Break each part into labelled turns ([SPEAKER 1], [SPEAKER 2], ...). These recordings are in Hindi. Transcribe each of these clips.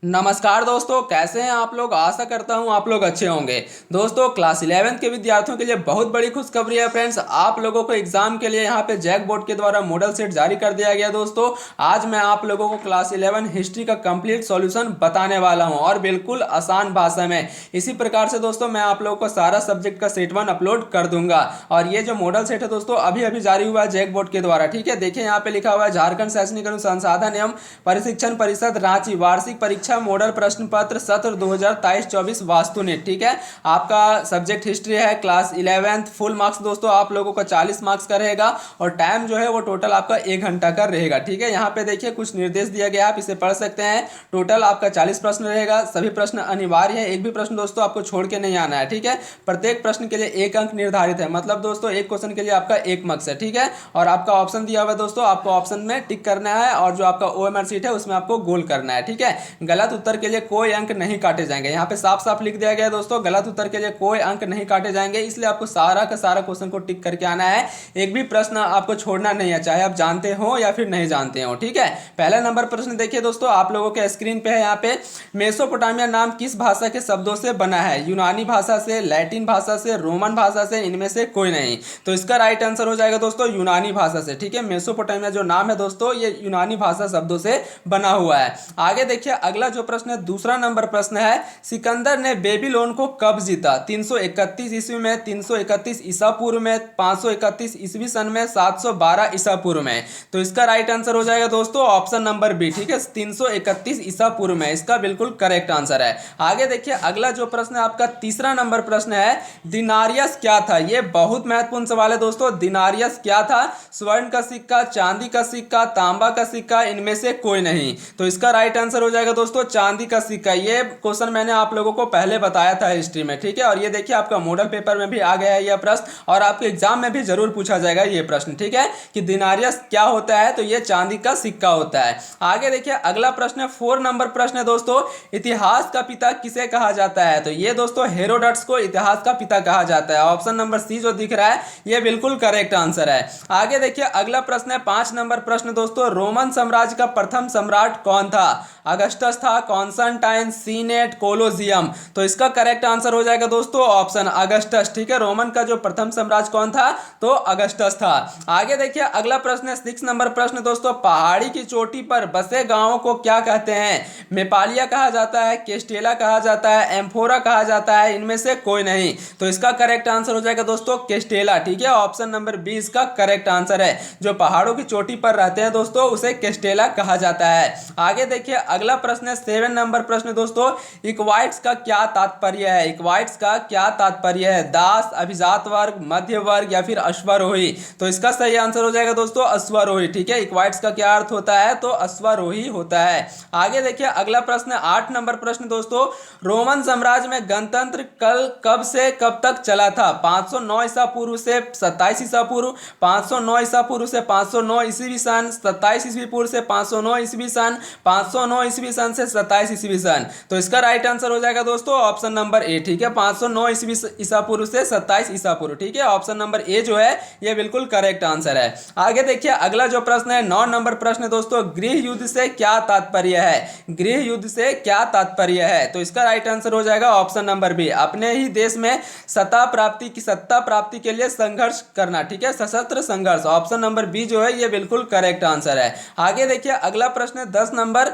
[SPEAKER 1] नमस्कार दोस्तों, कैसे हैं आप लोग। आशा करता हूं आप लोग अच्छे होंगे। दोस्तों, क्लास 11th के विद्यार्थियों के लिए बहुत बड़ी खुशखबरी है फ्रेंड्स। आप लोगों को एग्जाम के लिए यहां पे जैक बोर्ड के द्वारा मॉडल सेट जारी कर दिया गया। दोस्तों, आज मैं आप लोगों को क्लास 11 हिस्ट्री का कंप्लीट सॉल्यूशन बताने वाला हूं और बिल्कुल आसान भाषा में। इसी प्रकार से दोस्तों मैं आप लोगों को सारा सब्जेक्ट का सेट 1 अपलोड कर दूंगा। और ये जो मॉडल सेट है दोस्तों अभी अभी जारी हुआ है जैक बोर्ड के द्वारा। ठीक है, देखिए यहाँ पे लिखा हुआ है झारखंड शैक्षणिक अनुसंधान एवं प्रशिक्षण परिषद रांची वार्षिक परीक्षा मॉडल प्रश्न पत्र सत्र 2023-24 वास्तुनिक। ठीक है, आपका सब्जेक्ट हिस्ट्री है, क्लास 11th। फुल मार्क्स दोस्तों आप लोगों का 40 मार्क्स का रहेगा और टाइम जो है वो टोटल आपका 1 घंटा का रहेगा। ठीक है, यहाँ पे देखिए कुछ निर्देश दिया गया है, आप इसे पढ़ सकते हैं। टोटल आपका 40 प्रश्न रहेगा, सभी प्रश्न अनिवार्य है, एक भी प्रश्न दोस्तों आपको छोड़ के नहीं आना है। ठीक है, प्रत्येक प्रश्न के लिए 1 अंक निर्धारित है, मतलब दोस्तों एक क्वेश्चन के लिए आपका 1 मार्क्स है। ठीक है, और आपका ऑप्शन दिया हुआ है दोस्तों, आपको ऑप्शन में टिक करना है और जो आपका OMR सीट है उसमें आपको गोल करना है। ठीक है, गलत उत्तर के लिए कोई अंक नहीं काटे जाएंगे। यहाँ पे साफ साफ लिख दिया गया है दोस्तों, गलत उत्तर के लिए कोई अंक नहीं काटे जाएंगे, इसलिए आपको सारा का सारा क्वेश्चन को टिक करके आना है। एक भी प्रश्न आपको छोड़ना नहीं है, चाहे आप जानते हो या फिर नहीं जानते हो। ठीक है, पहला नंबर प्रश्न देखिए दोस्तों, आप लोगों के स्क्रीन पे है। यहाँ पे मेसोपोटामिया नाम किस भाषा के शब्दों से बना है? यूनानी भाषा से, लैटिन भाषा से, रोमन भाषा से, इनमें से कोई नहीं। तो इसका राइट आंसर हो जाएगा दोस्तों यूनानी भाषा से। ठीक है, मेसोपोटामिया जो नाम है दोस्तों ये यूनानी भाषा शब्दों से बना हुआ है। आगे देखिए अगला जो प्रश्न है, दूसरा नंबर प्रश्न है, सिकंदर ने बेबीलोन को कब जीता? 331 ईस्वी में, 331 ईसा पूर्व में, 531 ईस्वी सन में, 712 ईसा पूर्व में। तो इसका राइट आंसर हो जाएगा दोस्तों ऑप्शन नंबर बी। ठीक है, 331 ईसा पूर्व में इसका बिल्कुल करेक्ट आंसर है। आगे देखिए अगला जो प्रश्न है आपका तीसरा नंबर प्रश्न है, दिनारियस क्या था? ये बहुत महत्वपूर्ण सवाल है दोस्तों। दिनारियस क्या था? स्वर्ण का सिक्का, चांदी का सिक्का, तांबा का सिक्का, इनमें से कोई नहीं। तो इसका राइट आंसर हो जाएगा दोस्तों चांदी का सिक्का। ये क्वेश्चन मैंने आप लोगों को पहले बताया था हिस्ट्री में। ठीक है, और ये देखिए आपका मॉडल पेपर में भी आ गया है यह प्रश्न और आपके एग्जाम में भी जरूर पूछा जाएगा ये प्रश्न। ठीक है, कि दिनारियस क्या होता है? तो ये चांदी का सिक्का होता है। आगे देखिए अगला प्रश्न है, 4 नंबर प्रश्न है दोस्तों, इतिहास का पिता किसे कहा जाता है? तो ये दोस्तों हेरोडोटस को इतिहास का पिता कहा जाता है। ऑप्शन नंबर सी जो दिख रहा है ये बिल्कुल करेक्ट आंसर है। आगे देखिए अगला प्रश्न है 5 नंबर प्रश्न दोस्तों, रोमन साम्राज्य का प्रथम सम्राट कौन था? अगस्टस था, कॉन्स्टेंटाइन, सीनेट, कोलोजियम। तो इसका करेक्ट आंसर हो जाएगा दोस्तों ऑप्शन अगस्टस। ठीक है, रोमन का जो प्रथम साम्राज्य कौन था? तो अगस्टस था। आगे देखिए अगला प्रश्न है 6 नंबर प्रश्न दोस्तों, पहाड़ी की चोटी पर बसे गांवों को क्या कहते हैं? मेपालिया कहा जाता है, केस्टेला कहा जाता है, एम्फोरा कहा जाता है, इनमें से कोई नहीं। तो इसका करेक्ट आंसर हो जाएगा दोस्तों केस्टेला। ठीक है, ऑप्शन नंबर बी इसका करेक्ट आंसर है। जो पहाड़ों की चोटी पर रहते हैं दोस्तों उसे केस्टेला कहा जाता है। आगे देखिए अगला प्रश्न है 7 नंबर प्रश्न दोस्तों, इक्वाइट्स का क्या तात्पर्य है? इक्वाइट्स का क्या तात्पर्य है? दास, अभिजात वर्ग, मध्य वर्ग या फिर अश्वारोही? तो इसका सही आंसर हो जाएगा दोस्तों अश्वारोही। ठीक है, इक्वाइट्स का क्या अर्थ होता है? तो अश्वारोही होता है। आगे देखिए अगला प्रश्न 8 नंबर प्रश्न दोस्तों, रोमन साम्राज्य में गणतंत्र कल कब से कब तक चला था? 509 ईसा पूर्व से 27 ईसा पूर्व, 509 ईसा पूर्व से 509 ईस्वी सन, 27 ईस्वी पूर्व से 509 ईस्वी सन, 509 ईस्वी सन से 27 ईस्वी सन। तो इसका राइट आंसर हो जाएगा दोस्तों ऑप्शन नंबर ए। ठीक है, 509 ईस्वी ईसा पूर्व से 27 ईसा पूर्व। ठीक है, ऑप्शन नंबर ए जो है ये बिल्कुल करेक्ट आंसर है। आगे देखिए अगला जो प्रश्न है 9 नंबर प्रश्न दोस्तों, गृह युद्ध से क्या तात्पर्य है? गृह युद्ध से क्या तात्पर्य है? तो इसका राइट आंसर हो जाएगा ऑप्शन नंबर बी, अपने ही देश में सत्ता प्राप्ति के लिए संघर्ष करना। ठीक है, सशस्त्र संघर्ष। ऑप्शन नंबर बी जो है ये बिल्कुल करेक्ट आंसर है। आगे देखिए अगला प्रश्न है 10 नंबर,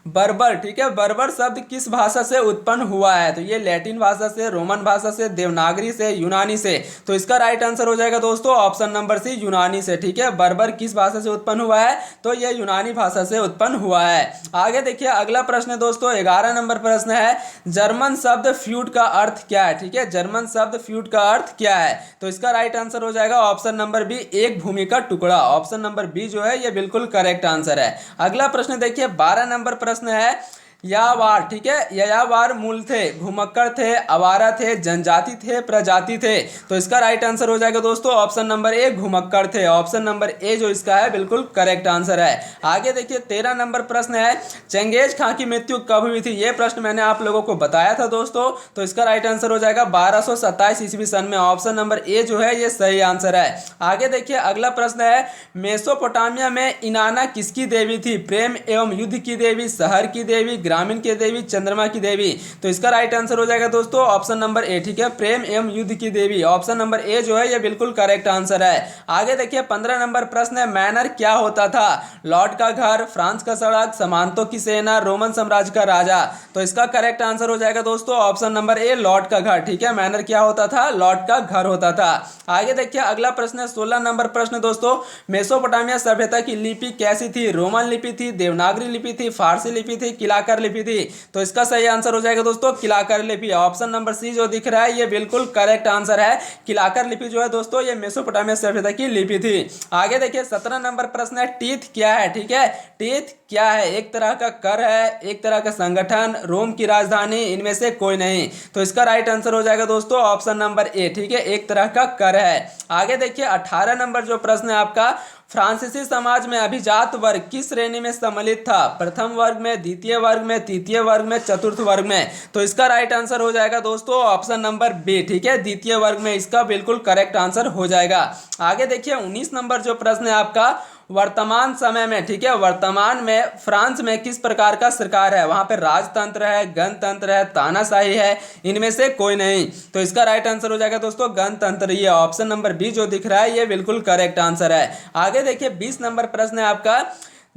[SPEAKER 1] बर्बर। ठीक है, बर्बर शब्द किस भाषा से उत्पन्न हुआ है? तो ये लैटिन भाषा से, रोमन भाषा से, देवनागरी से, यूनानी से। तो इसका राइट आंसर हो जाएगा दोस्तों ऑप्शन नंबर सी यूनानी से। ठीक है, बर्बर किस भाषा से उत्पन्न हुआ है? तो ये यूनानी भाषा से उत्पन्न हुआ है। आगे देखिए अगला प्रश्न दोस्तों 11 नंबर प्रश्न है, जर्मन शब्द फ्यूट का अर्थ क्या है? ठीक है, जर्मन शब्द फ्यूट का अर्थ क्या है? तो इसका राइट आंसर हो जाएगा ऑप्शन नंबर बी, एक भूमि का टुकड़ा। ऑप्शन नंबर बी जो है ये बिल्कुल करेक्ट आंसर है। अगला प्रश्न देखिए 12 नंबर प्रश्न है, यावार। ठीक है, यावार मूल थे, घुमक्कड़ थे, आवारा थे, जनजाति थे, प्रजाति थे। तो इसका राइट आंसर हो जाएगा दोस्तों ऑप्शन नंबर ए, घुमक्कड़ थे। ऑप्शन नंबर ए जो इसका है बिल्कुल करेक्ट आंसर है। आगे देखिए 13 नंबर प्रश्न है, चंगेज खां की मृत्यु कब हुई थी? ये प्रश्न मैंने आप लोगों को बताया था दोस्तों। तो इसका राइट आंसर हो जाएगा 1227 ईस्वी सन में। ऑप्शन नंबर ए जो है ये सही आंसर है। आगे देखिए अगला प्रश्न है, मेसोपोटामिया में इनाना किसकी देवी थी? प्रेम एवं युद्ध की देवी, शहर की देवी, ग्रामीण की देवी, चंद्रमा की देवी। तो इसका राइट आंसर हो जाएगा दोस्तों ऑप्शन नंबर ए, ठीक है, प्रेम एवं युद्ध की देवी। ऑप्शन नंबर ए जो है ये बिल्कुल करेक्ट आंसर है। आगे देखिए 15 नंबर प्रश्न है, मैनर क्या होता था? लॉर्ड का घर, फ्रांस का सड़क, सामंतों की सेना, रोमन साम्राज्य का राजा। तो इसका करेक्ट आंसर हो जाएगा दोस्तों ऑप्शन नंबर ए, लॉर्ड का घर, ठीक है। मैनर क्या होता था? लॉर्ड का घर होता था। आगे देखिए अगला प्रश्न है 16 नंबर प्रश्न दोस्तों, मेसोपोटामिया सभ्यता की लिपि कैसी थी? रोमन लिपि थी, देवनागरी लिपि थी, फारसी लिपि थी, किलाकर लिपि थी। तो इसका सही आंसर हो जाएगा दोस्तों किलाकर लिपि। ऑप्शन नंबर सी जो दिख रहा है ये बिल्कुल करेक्ट आंसर है। किलाकर लिपि जो है दोस्तों ये मेसोपोटामिया सभ्यता की लिपि थी। आगे देखिए 17 नंबर प्रश्न है, टीथ क्या है? ठीक है, टीथ क्या है? एक तरह का कर है, एक तरह का संगठन, रोम की राजधानी, इनमें से कोई नहीं। तो इसका राइट आंसर हो जाएगा दोस्तों ऑप्शन नंबर ए, ठीक है, एक तरह का कर है। आगे देखिए 18 नंबर जो प्रश्न है आपका, फ्रांसीसी समाज में अभिजात वर्ग किस श्रेणी में सम्मिलित था? प्रथम वर्ग में, द्वितीय वर्ग में, तृतीय वर्ग में, चतुर्थ वर्ग में। तो इसका राइट आंसर हो जाएगा दोस्तों ऑप्शन नंबर बी, ठीक है, द्वितीय वर्ग में इसका बिल्कुल करेक्ट आंसर हो जाएगा। आगे देखिए 19 नंबर जो प्रश्न है आपका, वर्तमान समय में, ठीक है, वर्तमान में फ्रांस में किस प्रकार का सरकार है? वहां पे राजतंत्र है, गणतंत्र है, तानाशाही है, इनमें से कोई नहीं। तो इसका राइट आंसर हो जाएगा दोस्तों गणतंत्र। ये ऑप्शन नंबर बी जो दिख रहा है ये बिल्कुल करेक्ट आंसर है। आगे देखिए 20 नंबर प्रश्न है आपका,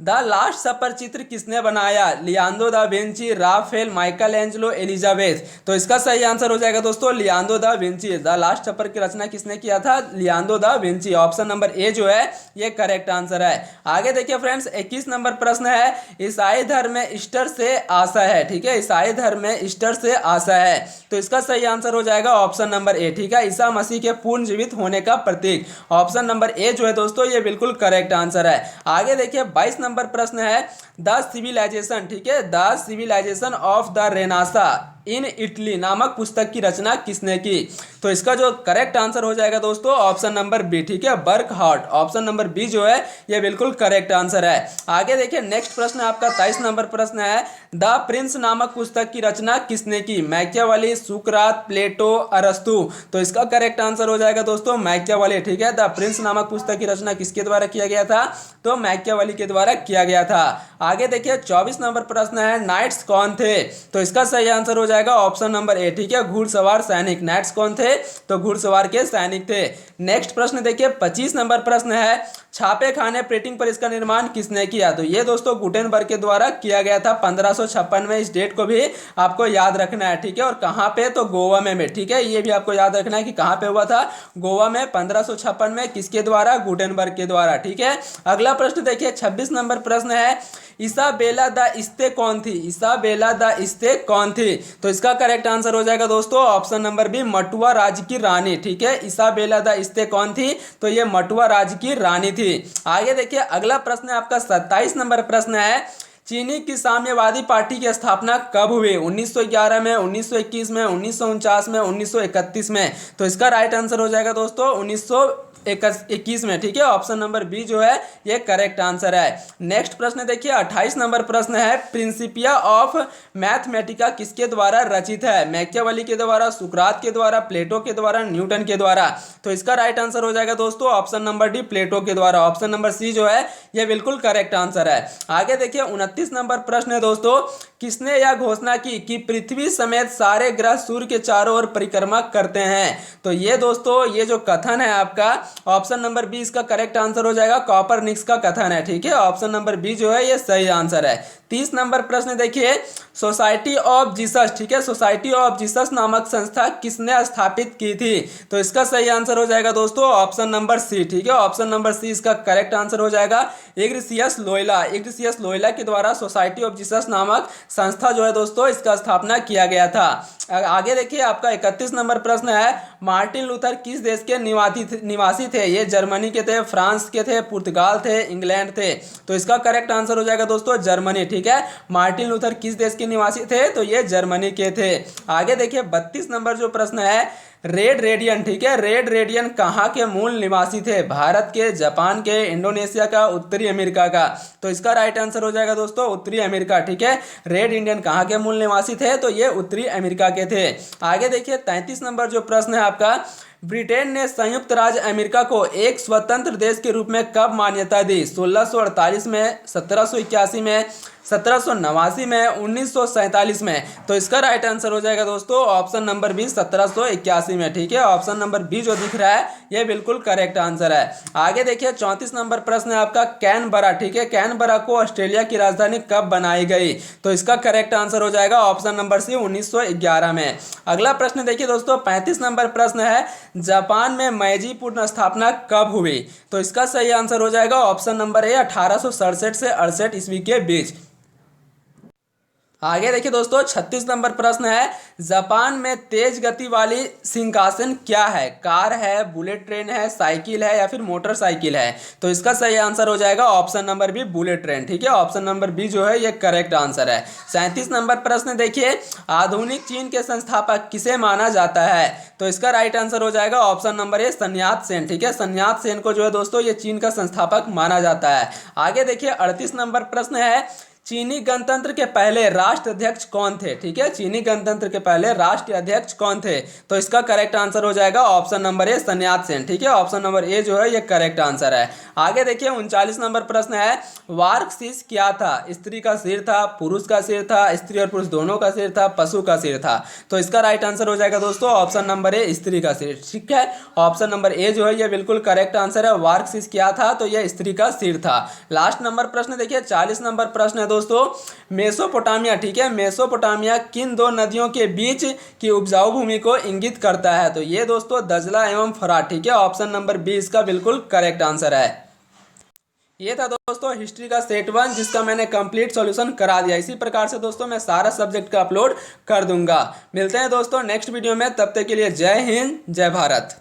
[SPEAKER 1] द लास्ट सपर चित्र किसने बनाया? Leonardo da Vinci, Raphael, Michelangelo, Elizabeth. तो इसका सही आंसर हो जाएगा दोस्तों Leonardo da Vinci. The last सपर की रचना किसने किया था? Leonardo da Vinci. Option number A जो है ये करेक्ट आंसर है। आगे देखिए फ्रेंड्स 21 नंबर प्रश्न है, ईसाई धर्म में ईस्टर से आशा है, ठीक है, ईसाई धर्म में ईस्टर से आशा है। तो इसका सही आंसर हो जाएगा ऑप्शन नंबर ए, ठीक है, ईसा मसीह के पूर्ण जीवित होने का प्रतीक। ऑप्शन नंबर ए जो है दोस्तों ये बिल्कुल करेक्ट आंसर है। आगे देखिए 22 नंबर प्रश्न है, द सिविलाइजेशन, ठीक है, the civilization of the renaissance in Italy नामक पुस्तक की रचना किसने की? तो इसका जो करेक्ट आंसर हो जाएगा दोस्तों ऑप्शन नंबर बी, ठीक है, बर्कहार्ट। ऑप्शन नंबर बी जो है ये बिल्कुल करेक्ट आंसर है। आगे देखिए नेक्स्ट प्रश्न आपका 23 नंबर प्रश्न है, द प्रिंस नामक पुस्तक की रचना किसने की? मैकियावेली, सुकरात, प्लेटो, अरस्तु। तो इसका करेक्ट आंसर हो जाएगा दोस्तों मैकियावेली, ठीक है, द प्रिंस नामक पुस्तक की रचना किसके द्वारा किया गया था? तो मैकियावेली के द्वारा किया गया था। आगे देखिए 24 नंबर प्रश्न है, नाइट्स कौन थे? तो इसका सही आंसर हो जाएगा ऑप्शन नंबर ए, ठीक है, घुड़सवार सैनिक। नाइट्स कौन थे? तो घुड़सवार के सैनिक थे। नेक्स्ट प्रश्न देखिए 25 नंबर प्रश्न है, छापे खाने प्रिंटिंग पर इसका निर्माण किसने किया? तो ये दोस्तों गुटेनबर्ग के द्वारा किया गया था 1556 में। इस डेट को भी आपको याद रखना है, ठीक है, और कहाँ पे? तो गोवा में, ठीक है, ये भी आपको याद रखना है कि कहाँ पे हुआ था? गोवा में 1556 में। किसके द्वारा? गुटेनबर्ग के द्वारा, ठीक है। अगला प्रश्न देखिए 26 नंबर प्रश्न है, इसाबेला द इस्ते कौन थी? इसाबेला द इस्ते कौन थी? तो इसका करेक्ट आंसर हो जाएगा दोस्तों ऑप्शन नंबर बी, मटुआ राज्य की रानी, ठीक है, इसाबेला द इस्ते कौन थी? तो ये मटुआ राज्य की रानी थी। आगे देखिए अगला प्रश्न है आपका 27 नंबर प्रश्न है, चीनी की साम्यवादी पार्टी की स्थापना कब हुई? 1911 में, 1921 में, 1949 में, 1931 में। तो इसका राइट आंसर हो जाएगा दोस्तों 1921 में, ठीक है, ऑप्शन नंबर बी जो है ये करेक्ट आंसर है। नेक्स्ट प्रश्न देखिए 28 नंबर प्रश्न है, प्रिंसिपिया ऑफ मैथमेटिका किसके द्वारा रचित है? मैकियावेली के द्वारा, सुकरात के द्वारा, प्लेटो के द्वारा, न्यूटन के द्वारा। तो इसका राइट आंसर हो जाएगा दोस्तों ऑप्शन नंबर डी, प्लेटो के द्वारा। ऑप्शन नंबर सी जो है ये बिल्कुल करेक्ट आंसर है। आगे देखिए 29 नंबर प्रश्न है दोस्तों, किसने यह घोषणा की कि पृथ्वी समेत सारे ग्रह सूर्य के चारों ओर परिक्रमा करते हैं? तो ये दोस्तों ये जो कथन है आपका ऑप्शन नंबर बी इसका करेक्ट आंसर हो जाएगा, कॉपरनिकस का कथन है, ठीक है, ऑप्शन नंबर बी जो है ये सही आंसर है। 30 नंबर प्रश्न देखिए, सोसाइटी ऑफ जीसस, ठीक है, सोसाइटी ऑफ जीसस नामक संस्था किसने स्थापित की थी? तो इसका सही आंसर हो जाएगा दोस्तों ऑप्शन नंबर सी, ठीक है, ऑप्शन नंबर सी इसका करेक्ट आंसर हो जाएगा, इग्नातियस लोयोला। इग्नातियस लोयोला के द्वारा सोसाइटी ऑफ जीसस नामक संस्था जो है दोस्तों इसका स्थापना किया गया था। आगे देखिए आपका 31 नंबर प्रश्न है, मार्टिन लूथर किस देश के निवासी थे? ये जर्मनी के थे, फ्रांस के थे, पुर्तगाल थे, इंग्लैंड थे। तो इसका करेक्ट आंसर हो जाएगा दोस्तों जर्मनी, ठीक है। मार्टिन लूथर किस देश के निवासी थे? तो ये जर्मनी के थे। आगे देखिए 32 नंबर जो प्रश्न है, रेड रेडियन, ठीक है, रेड रेडियन कहाँ के मूल निवासी थे? भारत के, जापान के, इंडोनेशिया का, उत्तरी अमेरिका का। तो इसका राइट आंसर हो जाएगा दोस्तों उत्तरी अमेरिका, ठीक है। रेड इंडियन कहाँ के मूल निवासी थे? तो ये उत्तरी अमेरिका के थे। आगे देखिए 33 नंबर जो प्रश्न है आपका, ब्रिटेन ने संयुक्त राज्य अमेरिका को एक स्वतंत्र देश के रूप में कब मान्यता दी? 1648 में, 1781 में, 1789 में, 1947 में। तो इसका राइट आंसर हो जाएगा दोस्तों ऑप्शन नंबर बी 1781 में। ठीक है, ऑप्शन नंबर बी जो दिख रहा है ये बिल्कुल करेक्ट आंसर है। आगे देखिए 34 नंबर प्रश्न है आपका कैनबरा। ठीक है, कैनबरा को ऑस्ट्रेलिया की राजधानी कब बनाई गई? तो इसका करेक्ट आंसर हो जाएगा ऑप्शन नंबर सी 1911 में। अगला प्रश्न देखिए दोस्तों 35 नंबर प्रश्न है जापान में मैजी पुनः स्थापना कब हुई? तो इसका सही आंसर हो जाएगा ऑप्शन नंबर ए 1867 से 68 ईस्वी के बीच। आगे देखिए दोस्तों 36 नंबर प्रश्न है जापान में तेज गति वाली शिंकानसेन क्या है? कार है, बुलेट ट्रेन है, साइकिल है या फिर मोटरसाइकिल है? तो इसका सही आंसर हो जाएगा option number B bullet train. ठीक है, ऑप्शन नंबर बी जो है ये करेक्ट आंसर है। 37 नंबर प्रश्न देखिए आधुनिक चीन के संस्थापक किसे माना जाता है? तो इसका राइट आंसर हो जाएगा ऑप्शन नंबर ए सन्यात सेन। ठीक है, सन्यात सेन को जो है दोस्तों ये चीन का संस्थापक माना जाता है। आगे देखिए 38 नंबर प्रश्न है चीनी गणतंत्र के पहले राष्ट्राध्यक्ष कौन थे? ठीक है, चीनी गणतंत्र के पहले राष्ट्रीय अध्यक्ष कौन थे? तो इसका करेक्ट आंसर हो जाएगा ऑप्शन नंबर ए सन्यात सेन। ठीक है, ऑप्शन नंबर ए जो है ये करेक्ट आंसर है। आगे देखिए 39 नंबर प्रश्न है वार्क शीश क्या था? स्त्री का सिर था, पुरुष का सिर था, स्त्री और पुरुष दोनों का सिर था, पशु का सिर था? तो इसका राइट आंसर हो जाएगा दोस्तों ऑप्शन नंबर ए स्त्री का सिर। ठीक है, ऑप्शन नंबर ए जो है ये बिल्कुल करेक्ट आंसर है। वार्क शीश क्या था? तो यह स्त्री का सिर था। लास्ट नंबर प्रश्न देखिए 40 नंबर प्रश्न है दोस्तों मेसोपोटामिया। ठीक है, मेसोपोटामिया किन दो नदियों के बीच की उपजाऊ भूमि को इंगित करता है? तो ये दोस्तों दजला एवं फरात। ठीक है, ऑप्शन नंबर बी इसका बिल्कुल करेक्ट आंसर है। ये था दोस्तों हिस्ट्री का सेट 1 जिसका मैंने कंप्लीट सॉल्यूशन करा दिया। इसी प्रकार से दोस्तों मैं सारा सब्जेक्ट का अपलोड कर दूंगा। मिलते हैं दोस्तों नेक्स्ट वीडियो में, तब तक के लिए जय हिंद जय भारत।